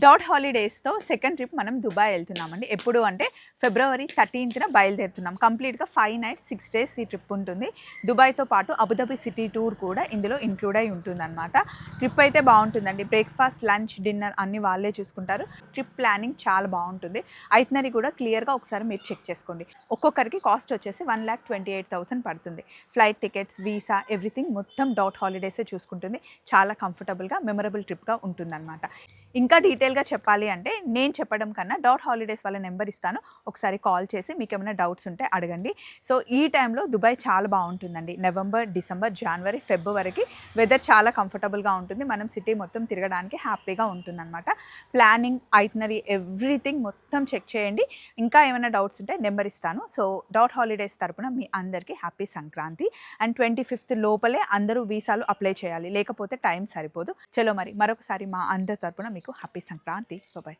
Dot హాలిడేస్తో second trip మనం Dubai వెళ్తున్నామండి. ఎప్పుడు అంటే ఫిబ్రవరి 13న బయలుదేరుతున్నాం. కంప్లీట్గా 5 నైట్స్ 6 డేస్ ఈ ట్రిప్ ఉంటుంది. దుబాయ్తో పాటు అబుదాబి సిటీ టూర్ కూడా ఇందులో ఇంక్లూడ్ అయి ఉంటుందన్నమాట. ట్రిప్ అయితే బాగుంటుందండి. బ్రేక్ఫాస్ట్, లంచ్, డిన్నర్ అన్నీ వాళ్ళే చూసుకుంటారు. ట్రిప్ ప్లానింగ్ చాలా బాగుంటుంది. ఐటినరీ కూడా క్లియర్గా ఒకసారి మీరు చెక్ చేసుకోండి. ఒక్కొక్కరికి కాస్ట్ వచ్చేసి 1,28,000 పడుతుంది. ఫ్లైట్ టికెట్స్, వీసా, ఎవ్రీథింగ్ మొత్తం డాట్ హాలిడేసే చూసుకుంటుంది. చాలా కంఫర్టబుల్గా మెమరబుల్ ట్రిప్గా ఉంటుందన్నమాట. ఇంకా డీటెయిల్గా చెప్పాలి అంటే నేను చెప్పడం కన్నా డాట్ హాలిడేస్ వాళ్ళ నెంబర్ ఇస్తాను. ఒకసారి కాల్ చేసి మీకు ఏమైనా డౌట్స్ ఉంటే అడగండి. సో ఈ టైంలో దుబాయ్ చాలా బాగుంటుందండి. నవంబర్, డిసెంబర్, జనవరి, ఫిబ్రవరికి వెదర్ చాలా కంఫర్టబుల్గా ఉంటుంది. మనం సిటీ మొత్తం తిరగడానికి హ్యాపీగా ఉంటుందన్నమాట. ప్లానింగ్, ఐటినరీ, ఎవ్రీథింగ్ మొత్తం చెక్ చేయండి. ఇంకా ఏమైనా డౌట్స్ ఉంటే నెంబర్ ఇస్తాను. సో డాట్ హాలిడేస్ తరపున మీ అందరికీ హ్యాపీ సంక్రాంతి. అండ్ 25th లోపలే అందరూ వీసాలు అప్లై చేయాలి, లేకపోతే టైం సరిపోదు. చలో మరి మరొకసారి మా అందరి తరపున మీకు హ్యాపీ సంక్రాంతి. బాయ్.